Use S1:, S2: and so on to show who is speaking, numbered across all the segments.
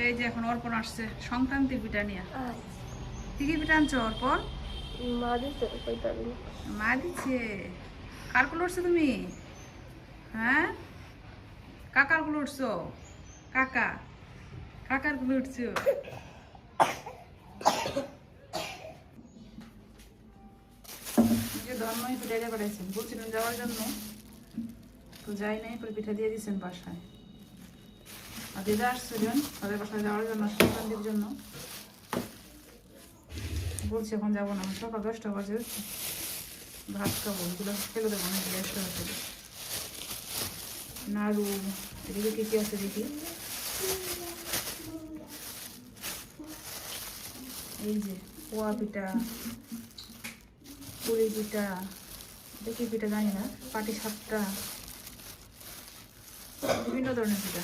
S1: এই যে এখন অর্পণ আসছে সংক্রান্তির পিঠা নিয়ে। কি কি পিঠা আনছো অর্পণ? মা দিচ্ছে। কার কুলো উঠছো তুমি? হ্যাঁ, কাকার কুলো উঠছো? কাকা কাকার কুলো উঠছো? ধর্মই পিঠা দিয়ে পাঠাইছেন, বলছিলেন যাওয়ার জন্য, তো যাই নাই, পরে পিঠা দিয়ে দিচ্ছেন বাসায়। আর দিদা আসছিলেন তাদের বাসায় যাওয়ার জন্য, সংক্রান্তির জন্য। বলছি এখন যাবো না, সকাল 10টা বাজে, ভাত খাবো, এগুলো ফেলে দেবো না, গ্যাস হয়ে নাড়ু। এদিকে কি কি আছে দেখি। এই যে পোয়া পিঠা, পুরি পিঠা, দেখি পিঠা জানি না, পাটি সাপটা, বিভিন্ন ধরনের পিঠা।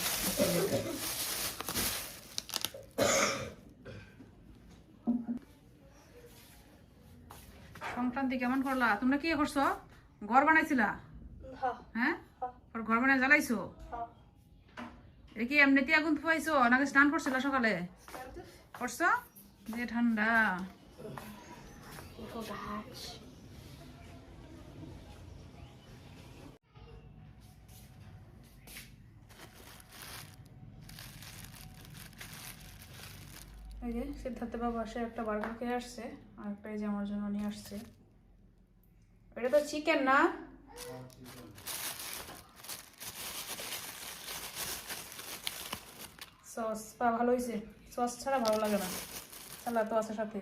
S1: সংক্রান্তি কেমন করলা? তোমরা কি করছো? ঘর বানাইছিলা? হ্যাঁ, ঘর বানায় জ্বালাইছো? এ কি এমনিতে আগুন ফুয়াইছো নাকি স্নান করছিলা সকালে? করছো? যে ঠান্ডা। এই যে সিদ্ধার্থ বাবু আসে, একটা বার্গার খেয়ে আসছে, আর একটা এই যে আমার জন্য নিয়ে আসছে। এটা তো চিকেন না? সস পা ভালো হয়েছে, সস ছাড়া ভালো লাগে না। সালাদ তো আছে সাথে।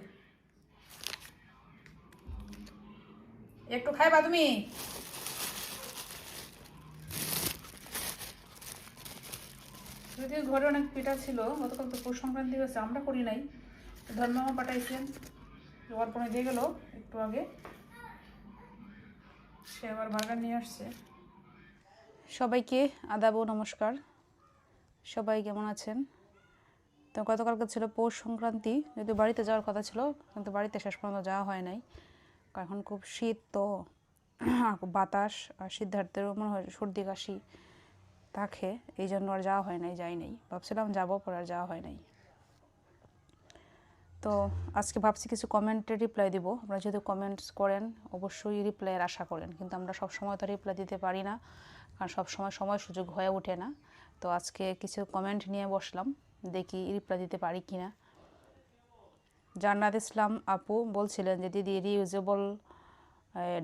S1: একটু খাইবা তুমি? যদিও ঘরে অনেক পিঠা ছিল, গতকাল তো পৌষ সংক্রান্তি হয়েছে, আমরা করি নাই। ধর্মমা পাঠাইছেন, অর্পণে দিয়ে গেল একটু আগে, সে আবার বার্গার নিয়ে আসছে। সবাইকে আদাব ও নমস্কার। সবাই কেমন আছেন? তো গতকালকে ছিল পৌষ সংক্রান্তি, যদিও বাড়িতে যাওয়ার কথা ছিল, কিন্তু বাড়িতে শেষ পর্যন্ত যাওয়া হয় নাই। কারণ এখন খুব শীত, তো বাতাস, আর সিদ্ধার্থেরও মনে হয় সর্দি কাশি থাকে, এই জন্য আর যাওয়া হয় নাই, যাই নাই। ভাবছিলাম যাবো, পরে আর যাওয়া হয় নাই। তো আজকে ভাবছি কিছু কমেন্টের রিপ্লাই দিব। আপনারা যদি কমেন্টস করেন অবশ্যই রিপ্লাইয়ের আশা করেন, কিন্তু আমরা সব সময় তো রিপ্লাই দিতে পারি না, কারণ সব সময় সুযোগ হয়ে ওঠে না। তো আজকে কিছু কমেন্ট নিয়ে বসলাম, দেখি রিপ্লাই দিতে পারি কি না। জান্নাত ইসলাম আপু বলছিলেন যে দিদি রিউজেবল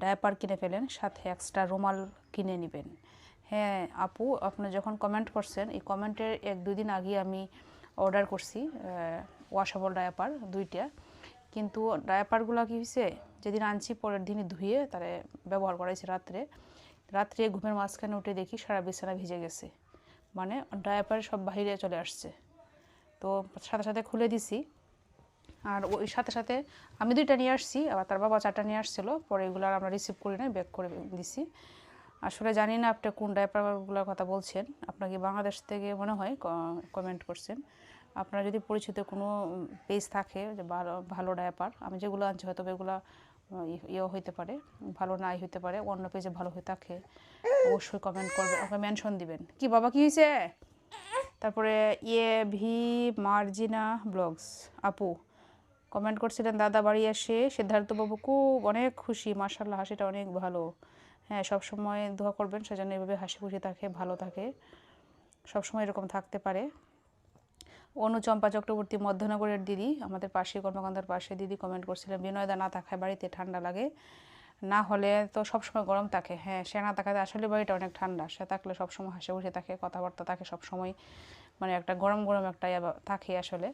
S1: ডায়াপার কিনে ফেলেন, সাথে এক্সট্রা রুমাল কিনে নেবেন। হ্যাঁ আপু, আপনি যখন কমেন্ট করছেন, এই কমেন্টের 1-2 দিন আগে আমি অর্ডার করছি ওয়াশেবল ডায়াপার 2টা। কিন্তু ডায়াপারগুলো কী হয়েছে, যেদিন আনছি পরের দিনই ধুয়ে তারে ব্যবহার করাইছি রাত্রে ঘুমের মাঝখানে উঠে দেখি সারা বিছানা ভিজে গেছে, মানে ডায়াপার সব বাহিরে চলে আসছে। তো সাথে সাথে খুলে দিছি, আর ওই সাথে সাথে আমি 2টা নিয়ে আসছি, আবার তার বাবা 4টা নিয়ে আসছিলো, পরে এগুলো আর আমরা রিসিভ করি নাই, ব্যাক করে দিছি। আসলে জানি না আপনি কোন ডায়াপারগুলোর কথা বলছেন, আপনাকে বাংলাদেশ থেকে মনে হয় কমেন্ট করছেন। আপনার যদি পরিচিত কোনো পেজ থাকে যে ভালো ভালো ডায়াপার, আমি যেগুলো আনছি হয়তো এগুলো ইয়ে হইতে পারে, ভালো নাই হইতে পারে, অন্য পেজে ভালো হয়ে থাকে, অবশ্যই কমেন্ট করবেন, আপনার মেনশন দিবেন। কি বাবা কি হয়েছে? তারপরে ভি মার্জিনা ব্লগস আপু কমেন্ট করছিলেন, দাদা বাড়ি এসে সিদ্ধার্থবাবু খুব অনেক খুশি, মাশাআল্লাহ, হাসিটা অনেক ভালো। হ্যাঁ, সবসময় দোয়া করবেন সেজন্য এভাবে হাসি খুশি থাকে, ভালো থাকে, সবসময় এরকম থাকতে পারে। অনুচম্পা চক্রবর্তী মধ্যনগরের দিদি, আমাদের পাশে কর্মকান্তার পাশে দিদি কমেন্ট করছিলেন, বিনয়দা না থাকায় বাড়িতে ঠান্ডা লাগে, না হলে তো সবসময় গরম থাকে। হ্যাঁ, সে না থাকাতে আসলে বাড়িটা অনেক ঠান্ডা, সে থাকলে সবসময় হাসি খুশি থাকে, কথাবার্তা থাকে সবসময়, মানে একটা গরম গরম একটা থাকে আসলে।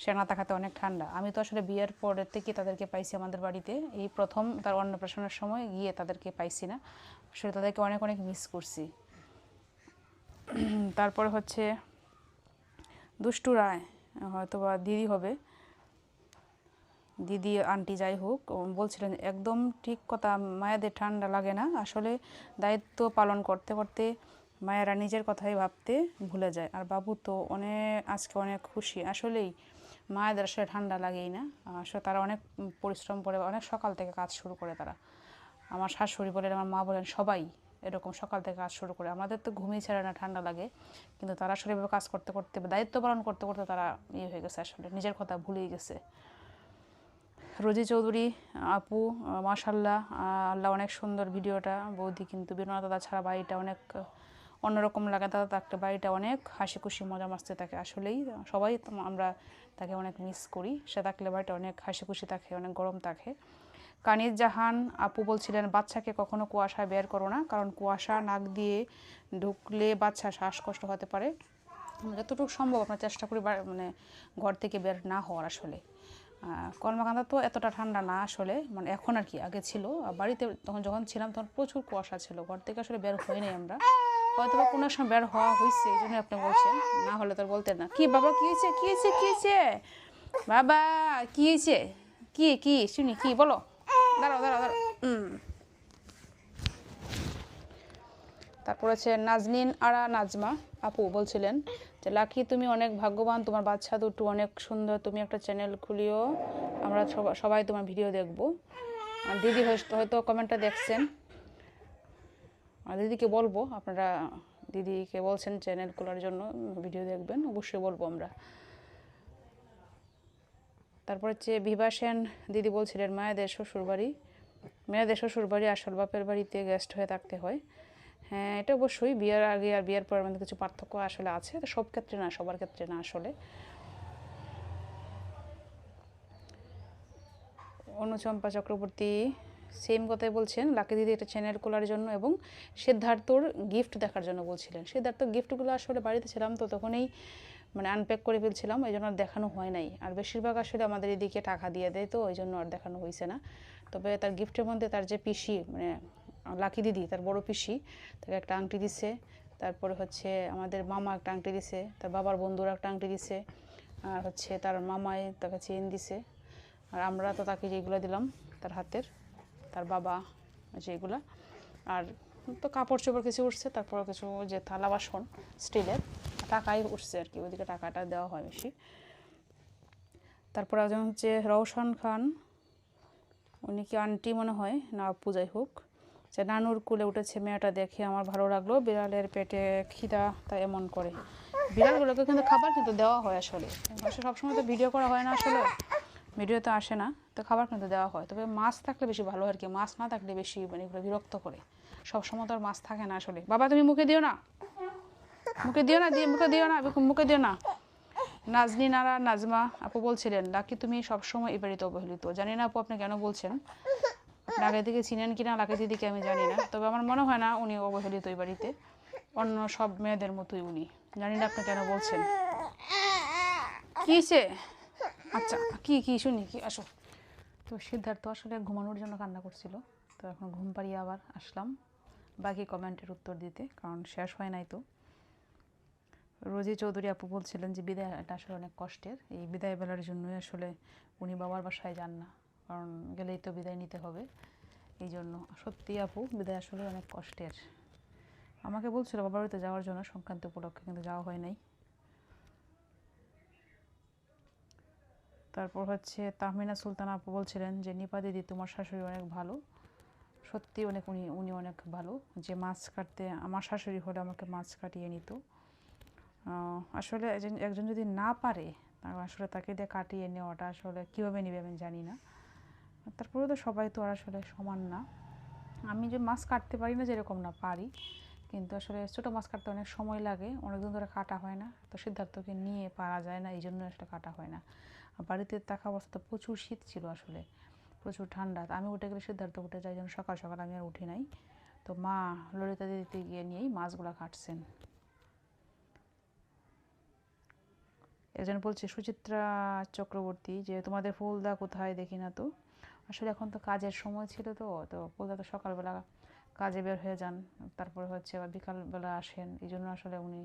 S1: সে না থাকাতে অনেক ঠান্ডা। আমি তো আসলে বিয়ের পরের থেকে তাদেরকে পাইছি আমাদের বাড়িতে, এই প্রথম তার অন্নপ্রাশনের সময় গিয়ে তাদেরকে পাইছি না, আসলে তাদেরকে অনেক অনেক মিস করছি। তারপরে হচ্ছে দুষ্টু রায়, হয়তো বা দিদি হবে, দিদি আন্টি যাই হোক, বলছিলেন একদম ঠিক কথা, মায়েদের ঠান্ডা লাগে না, আসলে দায়িত্ব পালন করতে করতে মায়েরা নিজের কথাই ভাবতে ভুলে যায়। আর বাবু তো আজকে অনেক খুশি, আসলেই মায়েদের আসলে ঠান্ডা লাগেই না, আসলে তারা অনেক পরিশ্রম করে, অনেক সকাল থেকে কাজ শুরু করে তারা। আমার শাশুড়ি বলেন, আমার মা বলেন, সবাই এরকম সকাল থেকে কাজ শুরু করে। আমাদের তো ঘুমিয়ে ছাড়ে না, ঠান্ডা লাগে, কিন্তু তারা আসলে এভাবে কাজ করতে করতে, দায়িত্ব পালন করতে করতে তারা ইয়ে হয়ে গেছে, আসলে নিজের কথা ভুলেই গেছে। রোজি চৌধুরী আপু, মাশাল্লাহ, আল্লাহ অনেক সুন্দর ভিডিওটা। বৌদি কিন্তু বিনোদন দাদা ছাড়া বাড়িটা অনেক অন্যরকম লাগে, দাদা থাকতে বাড়িটা অনেক হাসি খুশি মজা মাস্তি থাকে। আসলেই সবাই আমরা তাকে অনেক মিস করি, সে থাকলে বাড়িটা অনেক হাসি খুশি থাকে, অনেক গরম থাকে। কানিজ জাহান আপু বলছিলেন বাচ্চাকে কখনো কুয়াশায় বের করো না, কারণ কুয়াশা নাক দিয়ে ঢুকলে বাচ্চা শ্বাসকষ্ট হতে পারে। যতটুকু সম্ভব আমরা চেষ্টা করি মানে ঘর থেকে বের না হওয়ার। আসলে কলমাকান্দা তো এতটা ঠান্ডা না আসলে, মানে এখন আর কি, আগে ছিল। বাড়িতে তখন যখন ছিলাম তখন প্রচুর কুয়াশা ছিল, ঘর থেকে আসলে বের হয়নি আমরা, হয়তো বা কোনো সময় বের হওয়া হয়েছে, এই জন্য আপনি বলছেন, না হলে তো বলতেন না। কি বাবা, কী হয়েছে, কী হয়েছে, কী হয়েছে বাবা, কী হয়েছে, কি কি শুনি, কি বলো, দাঁড়াও দাঁড়াও দাঁড়াও। তারপর হচ্ছে নাজনীন আরা নাজমা আপু বলছিলেন যে লাকি তুমি অনেক ভাগ্যবান, তোমার বাচ্চা দুটো অনেক সুন্দর, তুমি একটা চ্যানেল খুলিও, আমরা সবাই তোমার ভিডিও দেখব। আর দিদি হয়তো কমেন্টটা দেখছেন, আর দিদিকে বলবো, আপনারা দিদিকে বলছেন চ্যানেল খোলার জন্য, ভিডিও দেখবেন, অবশ্যই বলবো আমরা। তারপর হচ্ছে বিভা সেন দিদি বলছিলেন মেয়েদের শ্বশুরবাড়ি আসল বাপের বাড়িতে গেস্ট হয়ে থাকতে হয়। হ্যাঁ, এটা অবশ্যই, বিয়ের আগে আর বিয়ের পরের মধ্যে কিছু পার্থক্য আসলে আছে, তো সব ক্ষেত্রে না, সবার ক্ষেত্রে না আসলে। অনুচম্পা চক্রবর্তী সেম কথাই বলছেন, লাকি দিদি একটা চ্যানেল খোলার জন্য এবং সিদ্ধার্থর গিফট দেখার জন্য বলছিলেন। সিদ্ধার্থর গিফটগুলো আসলে বাড়িতে ছিলাম তো তখনই মানে আনপ্যাক করে ফেলছিলাম, এই জন্য আর দেখানো হয় নাই। আর বেশিরভাগ আসলে আমাদের এদিকে টাকা দিয়ে দেয়, তো ওই জন্য আর দেখানো হয়েছে না। তবে তার গিফটের মধ্যে তার যে পিসি, মানে লাকি দিদি, তার বড় পিসি, তাকে একটা আংটি দিছে। তারপরে হচ্ছে আমাদের মামা একটা আংটি দিছে, তার বাবার বন্ধুরা একটা আংটি দিছে, আর হচ্ছে তার মামাই তাকে চেন দিছে। আর আমরা তো তাকে যেগুলো দিলাম তার হাতের, তার বাবা যেগুলা, আর তো কাপড় চোপড় কিছু উঠছে, তারপর কিছু যে থালা বাসন স্টিলের, টাকাই উঠছে আর কি, ওইদিকে টাকাটা দেওয়া হয় বেশি। তারপর একজন হচ্ছে রওশন খান, উনি কি আন্টি মনে হয় না আপু, যাই হোক, যে নানুর কুলে উঠেছে মেয়েটা, দেখে আমার ভালো লাগলো, বিড়ালের পেটে খিদা তাই এমন করে। বিড়ালগুলোকে কিন্তু খাবার কিন্তু দেওয়া হয় আসলে, সবসময় তো ভিডিও করা হয় না আসলে, ভিডিও তো আসে না, তো খাবার কিন্তু দেওয়া হয়। তবে মাছ থাকলে বেশি ভালো আর কি, মাছ না থাকলে বেশি মানে এগুলো বিরক্ত করে, সবসময় তো আর মাছ থাকে না আসলে। বাবা তুমি মুখে দিও না, মুখে দিও না, মুখে দিও না, মুখে দিও না। নাজনীন আরা নাজমা আপু বলছিলেন লাকি তুমি সবসময় এই বাড়িতে অবহেলিত। জানি না আপু আপনি কেন বলছেন, আগে থেকে চিনেন কিনা লাকি দিদিকে আমি জানি না, তবে আমার মনে হয় না উনি অবহেলিত এই বাড়িতে, অন্য সব মেয়েদের মতোই উনি। জানি না আপনি কেন বলছেন, কিসে, আচ্ছা কি কি শুনি, কি আসো। তো সিদ্ধার্থ আসলে ঘুমানোর জন্য কান্না করছিল, তো এখন ঘুম পাড়িয়ে আবার আসলাম বাকি কমেন্টের উত্তর দিতে, কারণ শেষ হয় নাই তো। রোজি চৌধুরী আপু বলছিলেন যে বিদায়টা আসলে অনেক কষ্টের, এই বিদায় বেলার জন্যই আসলে উনি বাবার বাসায় যান না, কারণ গেলেই তো বিদায় নিতে হবে, এই জন্য। সত্যি আপু বিদায় আসলে অনেক কষ্টের। আমাকে বলছিল বাবার বাড়িতে যাওয়ার জন্য সংক্রান্তি উপলক্ষে, কিন্তু যাওয়া হয় নাই। তারপর হচ্ছে তাহমিনা সুলতানা আপু বলছিলেন যে নিপা দিদি তোমার শাশুড়ি অনেক ভালো, সত্যি অনেক, উনি অনেক ভালো, যে মাছ কাটতে আমার শাশুড়ি হলে আমাকে মাছ কাটিয়ে নিত। আসলে একজন যদি না পারে, আসলে তাকে দিয়ে কাটিয়ে নেওয়াটা আসলে কীভাবে নেবে আমি জানি না। তারপরে তো সবাই তো আর আসলে সমান না, আমি যে মাছ কাটতে পারি না যেরকম না, পারি, কিন্তু আসলে ছোটো মাছ কাটতে অনেক সময় লাগে, অনেকদিন ধরে কাটা হয় না, তো সিদ্ধার্থকে নিয়ে পারা যায় না, এই জন্য আসলে কাটা হয় না। বাড়িতে থাকা অবস্থা প্রচুর শীত ছিল আসলে, প্রচুর ঠান্ডা, আমি উঠে গেলে সিদ্ধার্থ উঠে যাই, যেন সকাল সকাল আমি আর উঠি নাই, তো মা ললিতা দিদিতে গিয়ে নিয়েই মাছগুলো কাটছেন। একজন বলছে সুচিত্রা চক্রবর্তী যে তোমাদের ফুলদা কোথায়, দেখি না তো। আসলে এখন তো কাজের সময় ছিল, তো ফুলদা তো সকালবেলা কাজে বের হয়ে যান, তারপরে হচ্ছে আবার বিকালবেলা আসেন, এই জন্য আসলে উনি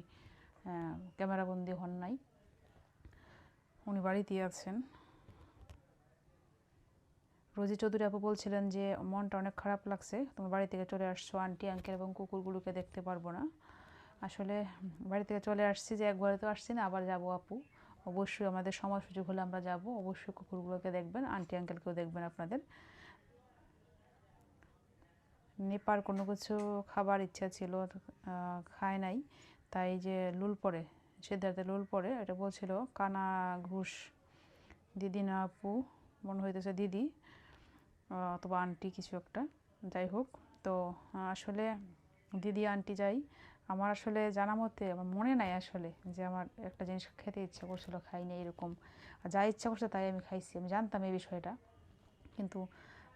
S1: ক্যামেরাবন্দি হন নাই, উনি বাড়িতেই আছেন। রোজি চৌধুরী আপু বলছিলেন যে মনটা অনেক খারাপ লাগছে, তোমার বাড়ি থেকে চলে আসছো, আন্টি আঙ্কেল এবং কুকুরগুলোকে দেখতে পারবো না। আসলে বাড়ি থেকে চলে আসছি, যে একবারে তো আসছি না, আবার যাব আপু, অবশ্যই আমাদের সময় সুযোগ হলে আমরা যাব, অবশ্যই কুকুরগুলোকে দেখবেন, আন্টি আঙ্কেলকেও দেখবেন আপনাদের। নেপার কোনো কিছু খাবার ইচ্ছা ছিল, খায় নাই, তাই যে লুল পড়ে, সিদ্ধার্থে লুল পড়ে, এটা বলছিল কানা ঘুষ দিদি না আপু, মনে হইতেছে দিদি অথবা আন্টি কিছু একটা, যাই হোক। তো আসলে দিদি আন্টি যাই, আমার আসলে জানা মতে আমার মনে নাই আসলে যে আমার একটা জিনিস খেতে ইচ্ছা করছিল, খাইনি এরকম, আর যা ইচ্ছা করছে তাই আমি খাইছি। আমি জানতাম এই বিষয়টা, কিন্তু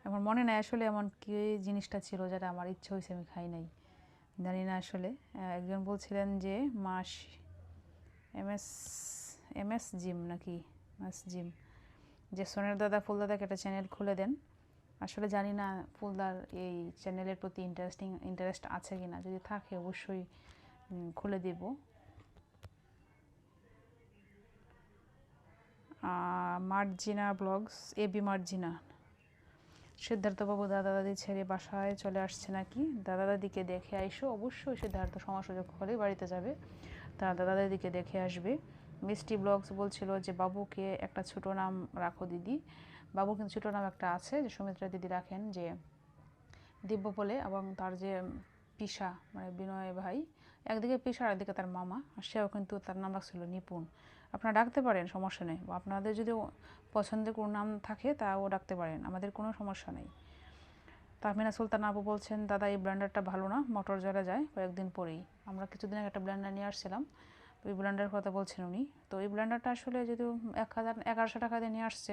S1: আমার মনে নাই আসলে এমন কী জিনিসটা ছিল যেটা আমার ইচ্ছা হয়েছে আমি খাই নাই, জানি না আসলে। একজন বলছিলেন যে মাস এমএস এমএস জিম নাকি মাস জিম, যে সোনের দাদা ফুল দাদাকে একটা চ্যানেল খুলে দেন। আসলে জানি না ফুলদার এই চ্যানেলের প্রতি ইন্টারেস্ট আছে কি না, যদি থাকে অবশ্যই খুলে দেব। মার্জিনা ব্লগস, এবি মার্জিনা, সিদ্ধার্থবাবু দাদা দাদি ছেড়ে বাসায় চলে আসছে নাকি? দাদা দাদিকে দেখে আইসো, অবশ্যই সিদ্ধার্থ সময় সুযোগ হলেই বাড়িতে যাবে, তার দাদা দাদিকে দেখে আসবে। মিষ্টি ব্লগস বলছিল যে বাবুকে একটা ছোটো নাম রাখো দিদি। বাবুর কিন্তু ছোটো নাম একটা আছে যে সুমিত্রা দিদি রাখেন, যে দিব্য বলে, এবং তার যে পিসা মানে বিনয় ভাই, একদিকে পিসা আর একদিকে তার মামা, সেও কিন্তু তার নাম রাখছিল নিপুণ। আপনারা ডাকতে পারেন, সমস্যা নেই, বা আপনাদের যদি পছন্দের কোনো নাম থাকে তাও ডাকতে পারেন, আমাদের কোনো সমস্যা নেই। তাহমিনা সুলতান আপু বলছেন দাদা এই ব্লেন্ডারটা ভালো না, মোটর জ্বলে যায় কয়েকদিন পরেই। আমরা কিছুদিন আগে একটা ব্লেন্ডার নিয়ে আসছিলাম, তো এই ব্লেন্ডারের কথা বলছেন উনি। তো এই ব্লেন্ডারটা আসলে যদিও 1100 টাকা দিয়ে নিয়ে আসছে,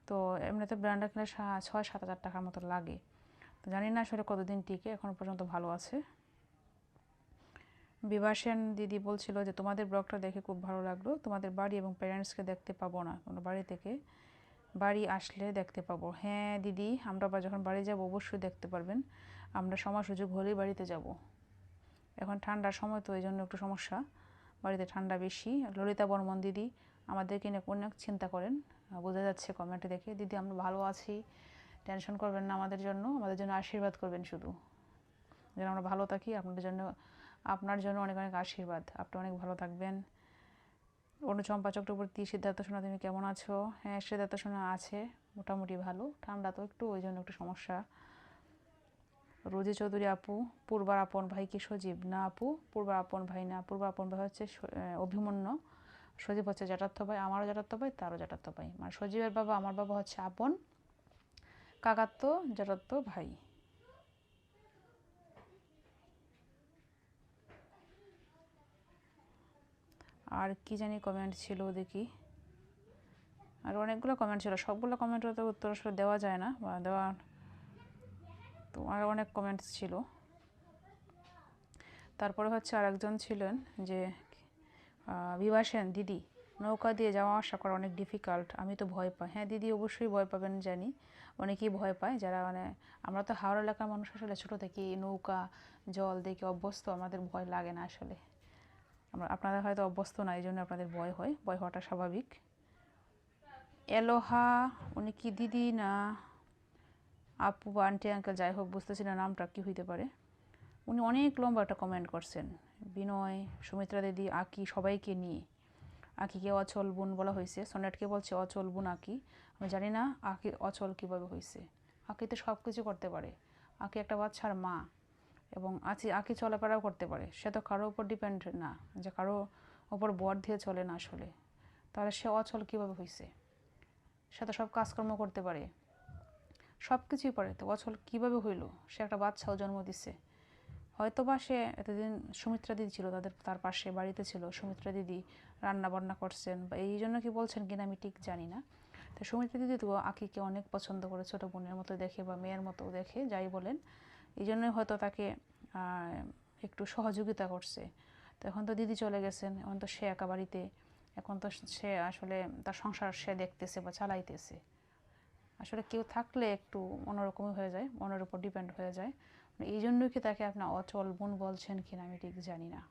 S1: তো এমনিতে ব্লেন্ডার কিনলে 6-7 হাজার টাকার মতো লাগে। তো জানি না আসলে কতদিন টিকে, এখন পর্যন্ত ভালো আছে। বিভাসেন দিদি বলছিল যে তোমাদের ব্লগটা দেখে খুব ভালো লাগলো, তোমাদের বাড়ি এবং প্যারেন্টসকে দেখতে পাবো না, তোমরা বাড়ি থেকে বাড়ি আসলে দেখতে পাবো। হ্যাঁ দিদি, আমরা যখন বাড়ি যাব অবশ্যই দেখতে পারবেন, আমরা সময় সুযোগ হলেই বাড়িতে যাব। এখন ঠান্ডার সময় তো এই জন্য একটু সমস্যা, বাড়িতে ঠান্ডা বেশি। ললিতা বর্মন দিদি আমাদেরকে নিয়ে অনেক চিন্তা করেন, বোঝা যাচ্ছে কমেন্টে দেখে। দিদি আমরা ভালো আছি, টেনশন করবেন না আমাদের জন্য আশীর্বাদ করবেন শুধু, যেন আমরা ভালো থাকি। আপনার জন্য অনেক অনেক আশীর্বাদ, আপনি অনেক ভালো থাকবেন। অনুচম্পা চক্রবর্তী, সিদ্ধার্থ সোনা তুমি কেমন আছো? হ্যাঁ সিদ্ধার্থ সোনা আছে মোটামুটি ভালো, ঠান্ডা তো একটু, ওই জন্য একটু সমস্যা। রোজি চৌধুরী আপু, পূর্বার আপন ভাই কি সজীব? না আপু, পূর্বার আপন ভাই না, পূর্বার আপন ভাই হচ্ছে অভিমন্যু, সজীব হচ্ছে জ্যাঠার্থ ভাই, আমারও জ্যাঠার্থ ভাই, তারও জ্যাঠার্থ ভাই, মানে সজীবের বাবা আমার বাবা হচ্ছে আপন, কাকাত্ব জ্যাঠার্থ ভাই। আর কি জানি কমেন্ট ছিল দেখি, আর অনেকগুলো কমেন্ট ছিল, সবগুলো কমেন্টের তো উত্তর আসলে দেওয়া যায় না, বা দেওয়া, তো আর অনেক কমেন্টস ছিল। তারপরে হচ্ছে আরেকজন ছিলেন যে বিভাসেন দিদি, নৌকা দিয়ে যাওয়া আসা করা অনেক ডিফিকাল্ট, আমি তো ভয় পাই। হ্যাঁ দিদি অবশ্যই ভয় পাবেন, জানি অনেকেই ভয় পায়, যারা মানে আমরা তো হাওড়া এলাকার মানুষ, আসলে ছোটো থেকে নৌকা জল দেখে অভ্যস্ত, আমাদের ভয় লাগে না আসলে। আপনাদের হয়তো অভ্যস্ত না, এই জন্য আপনাদের ভয় হয়, ভয় হওয়াটা স্বাভাবিক। এলোহা, উনি কি দিদি না আপু বা আন্টি আঙ্কেল, যাই হোক বুঝতেছি না নামটা কী হইতে পারে। উনি অনেক লম্বা একটা কমেন্ট করছেন, বিনয়, সুমিত্রা দিদি, আঁকি সবাইকে নিয়ে। আঁকিকে অচল বোন বলা হয়েছে, সনেটকে বলছে অচল বোন আঁকি। আমি জানি না আঁকি অচল কীভাবে হয়েছে, আঁকি তো সব কিছু করতে পারে, আঁকি একটা বাচ্চার মা, এবং আঁকি চলাফেরাও করতে পারে, সে তো কারো উপর ডিপেন্ড না, যে কারো ওপর বর দিয়ে চলে না আসলে, তাহলে সে অচল কীভাবে হয়েছে? সে তো সব কাজকর্ম করতে পারে, সব কিছুই পারে, তো অচল কীভাবে হইল? সে একটা বাচ্চাও জন্ম দিচ্ছে, হয়তো বা সে এতদিন সুমিত্রা দিদি ছিল তার পাশে বাড়িতে ছিল, সুমিত্রা দিদি রান্না বান্না করছেন, বা এই জন্য কি বলছেন কিনা আমি ঠিক জানি না। তো সুমিত্রা দিদি তো আঁকিকে অনেক পছন্দ করে, ছোটো বোনের মতো দেখে বা মেয়ের মতো দেখে, যাই বলেন, এই জন্যই হয়তো তাকে একটু সহযোগিতা করছে। তো এখন তো দিদি চলে গেছেন, এখন তো সে একা বাড়িতে, এখন তো সে আসলে তার সংসার সে দেখতেছে বা চালাইতেছে। আসলে কেউ থাকলে একটু অন্যরকমই হয়ে যায়, মনের উপর ডিপেন্ড হয়ে যায়, এই জন্যই কি তাকে আপনার অচল বোন বলছেন কিনা আমি ঠিক জানি না।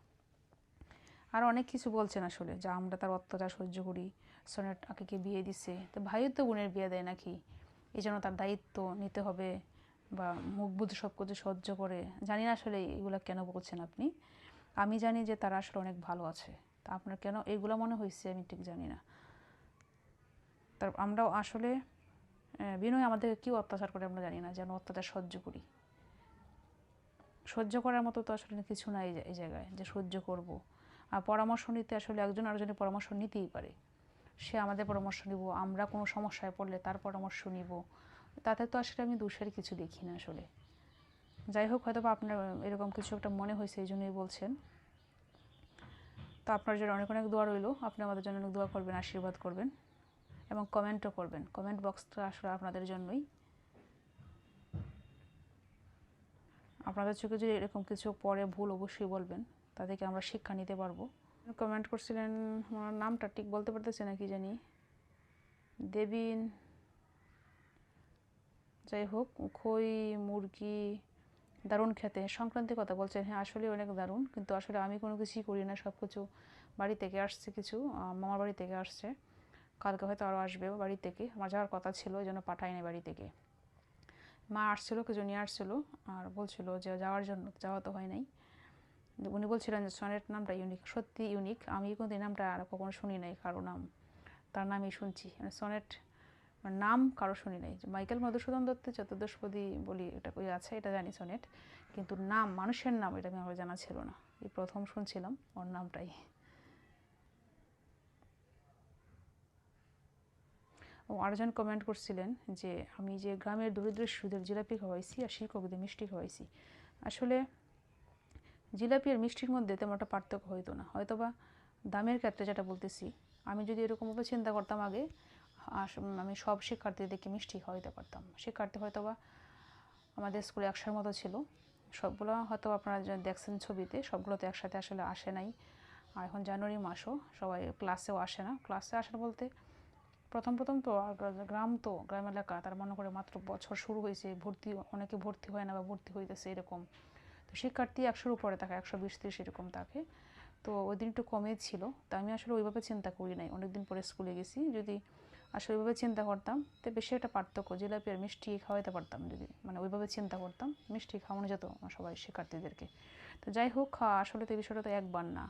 S1: আর অনেক কিছু বলছেন আসলে, যা আমরা তার অত্যাচার সহ্য করি, সনেট আঁকিকে বিয়ে দিছে, তো ভাইও তো বোনের বিয়ে দেয় নাকি, এই জন্য তার দায়িত্ব নিতে হবে, বা মুখ বুঝে সব কিছু সহ্য করে, জানি না আসলে এগুলো কেন বলছেন আপনি। আমি জানি যে তারা আসলে অনেক ভালো আছে, তা আপনার কেন এইগুলো মনে হয়েছে আমি ঠিক জানি না। তার আমরাও আসলে বিনয় আমাদেরকে কী অত্যাচার করে আমরা জানি না, যেন অত্যাচার সহ্য করি, সহ্য করার মতো তো আসলে কিছু নাই এই জায়গায় যে সহ্য করব। আর পরামর্শ নিতে আসলে একজন আরেকজনের পরামর্শ নিতেই পারে। সে আমাদের পরামর্শ নিব, আমরা কোনো সমস্যায় পড়লে তার পরামর্শ নিব, তাতে তো আসলে আমি দোষের কিছু দেখি না আসলে। যাই হোক, হয়তো বা আপনার এরকম কিছু একটা মনে হয়েছে, এই জন্যই বলছেন। তো আপনার জন্য অনেক অনেক দোয়া রইল। আপনি আমাদের জন্য অনেক দোয়া করবেন, আশীর্বাদ করবেন এবং কমেন্টও করবেন। কমেন্ট বক্সটা আসলে আপনাদের জন্যই। আপনাদের চোখে যদি এরকম কিছু পরে ভুল অবশ্যই বলবেন, তাদেরকে আমরা শিক্ষা নিতে পারবো। কমেন্ট করছিলেন, আমার নামটা ঠিক বলতে পারতেছি না, কি জানি, দেবিন, যাই হোক, খই মুরগি দারুণ খেতে সংক্রান্তির কথা বলছেন। হ্যাঁ, আসলে অনেক দারুণ, কিন্তু আসলে আমি কোনো কিছুই করি না, সব কিছু বাড়ি থেকে আসছে, কিছু মামার বাড়ি থেকে আসছে। কালকে হয়তো আরও আসবে বাড়ি থেকে, আমার যাওয়ার কথা ছিল, এই জন্য পাঠাই নাই বাড়ি থেকে। মা আসছিলো, কিছু নিয়ে আসছিলো আর বলছিল যে যাওয়ার জন্য, যাওয়া তো হয় নাই। উনি বলছিলেন যে সনেট নামটা ইউনিক, সত্যি ইউনিক। আমি কিন্তু এই নামটা আর কখনো শুনি নাই কারো নাম, তার নামই শুনছি। মানে সনেট নাম কারো শুনি নাই। মাইকেল মধুসূদন দত্তের চতুর্দশপদী বলি এটা কই আছে, এটা জানি সনেট, কিন্তু নাম, মানুষের নাম, এটা আমার জানা ছিল না। এই প্রথম শুনছিলাম ওর নামটাই। ও আরেকজন কমেন্ট করছিলেন যে আমি যে গ্রামের দরিদ্র শিশুদের জিলাপি খাওয়াইছি আর শিক্ষকদের মিষ্টি খাওয়াইছি। আসলে জিলাপি আর মিষ্টির মধ্যে তেমন একটা পার্থক্য হইতো না, হয়তো বা দামের ক্ষেত্রে যেটা বলতেছি। আমি যদি এরকমভাবে চিন্তা করতাম আগে, আমি সব শিক্ষার্থীদেরকে মিষ্টি খাওয়াইতে পারতাম। শিক্ষার্থী হয়তো বা আমাদের স্কুলে 100-র মতো ছিল, সবগুলো হয়তো আপনারা দেখছেন ছবিতে, সবগুলো তো একসাথে আসলে আসে নাই। আর এখন জানুয়ারি মাসও সবাই ক্লাসেও আসে না। ক্লাসে আসে না বলতে প্রথম তো গ্রাম, তো গ্রাম এলাকা, তার মনে করে মাত্র বছর শুরু হয়েছে, ভর্তি অনেকে ভর্তি হয় না বা ভর্তি হইতেছে এরকম। তো শিক্ষার্থী 100-র উপরে থাকে, 120-30 এরকম থাকে। তো ওই দিন একটু কমে ছিল, তো আমি আসলে ওইভাবে চিন্তা করি নাই, অনেকদিন পরে স্কুলে গেছি। যদি আসলে ওইভাবে চিন্তা করতাম তো বেশি একটা পার্থক্য, জিলাপি আর মিষ্টি খাওয়াইতে পারতাম যদি মানে ওইভাবে চিন্তা করতাম, মিষ্টি খাওয়ানো যেত সবাই শিক্ষার্থীদেরকে। তো যাই হোক, আসলে তো এই বিষয়টা তো একবার না।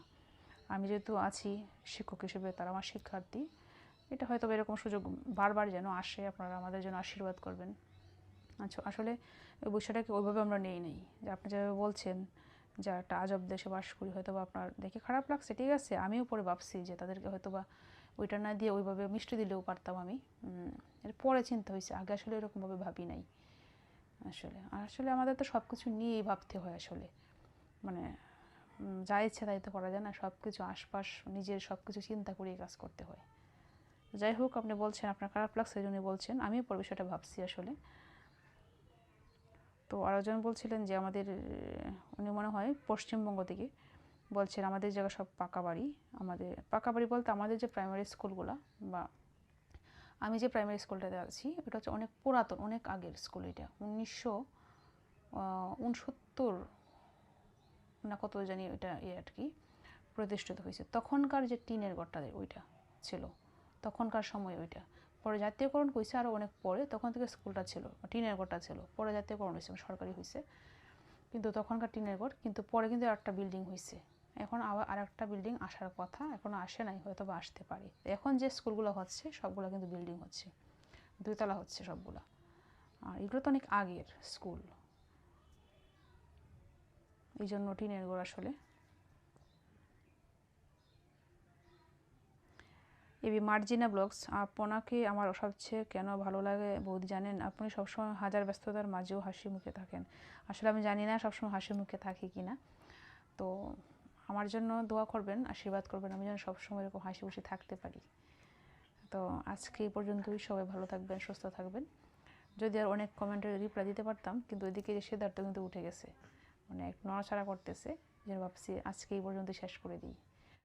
S1: আমি যেহেতু আছি শিক্ষক হিসেবে, তারা আমার শিক্ষার্থী, এটা হয়তো এরকম সুযোগ বারবার যেন আসে, আপনারা আমাদের জন্য আশীর্বাদ করবেন। আচ্ছা, আসলে ওই বিষয়টাকে ওইভাবে আমরা নেই যে আপনি যেভাবে বলছেন যে একটা আজব দেশে বাস করি, হয়তো বা আপনার দেখে খারাপ লাগছে, ঠিক আছে। আমিও পরে ভাবছি যে তাদেরকে হয়তো বা ওইটা না দিয়ে ওইভাবে মিষ্টি দিলেও পারতাম আমি। এর পরে চিন্তা হয়েছে, আগে আসলে এরকমভাবে ভাবি নাই। আসলে আমাদের তো সব কিছু নিয়েই ভাবতে হয় আসলে, মানে যা ইচ্ছে তাই তো করা যায় না, সব কিছু আশপাশ নিজের সব কিছু চিন্তা করেই কাজ করতে হয়। যাই হোক, আপনি বলছেন আপনার খারাপ লাগছে, এই জন্যই বলছেন, আমিও পরে বিষয়টা ভাবছি আসলে। তো আরেকজন বলছিলেন যে আমাদের, উনি মনে হয় পশ্চিমবঙ্গ থেকে বলছেন, আমাদের জায়গা সব পাকা বাড়ি। আমাদের পাকা বাড়ি বলতে আমাদের যে প্রাইমারি স্কুলগুলো, বা আমি যে প্রাইমারি স্কুলটাতে আছি, এটা হচ্ছে অনেক পুরাতন, অনেক আগের স্কুল। এটা 1969 না কত জানি এটা আর কি প্রতিষ্ঠিত হয়েছে। তখনকার যে টিনের ঘরটা ওইটা ছিল, তখনকার সময় ওইটা। পরে জাতীয়করণ হয়েছে আরও অনেক পরে, তখন থেকে স্কুলটা ছিল, টিনের ঘরটা ছিল, পরে জাতীয়করণ হয়েছে, সরকারি হয়েছে। কিন্তু তখনকার টিনের ঘর, কিন্তু পরে কিন্তু একটা বিল্ডিং হয়েছে। এখন আবার আর একটা বিল্ডিং আসার কথা, এখনও আসে নাই, হয়তো বা আসতে পারে। এখন যে স্কুলগুলো হচ্ছে সবগুলো কিন্তু বিল্ডিং হচ্ছে, 2 তলা হচ্ছে সবগুলা। আর এগুলো তো অনেক আগের স্কুল, এই জন্য টিনের ঘর আসলে। এবি মার্জিনা ব্লগস, আপনাকে আমার সবচেয়ে কেন ভালো লাগে বৌদি জানেন? আপনি সবসময় হাজার ব্যস্ততার মাঝেও হাসি মুখে থাকেন। আসলে আমি জানি না সবসময় হাসি মুখে থাকি কি না, তো আমার জন্য দোয়া করবেন, আশীর্বাদ করবেন, আমি যেন সবসময় এরকম হাসি খুশি থাকতে পারি। তো আজকে এই পর্যন্তই, সবাই ভালো থাকবেন, সুস্থ থাকবেন। যদি আর অনেক কমেন্টের রিপ্লাই দিতে পারতাম, কিন্তু ওইদিকে যে সিদ্ধার্থ কিন্তু উঠে গেছে, মানে এক নড়াচড়া করতেছে, যেন ভাবছি আজকে এই পর্যন্ত শেষ করে দিই।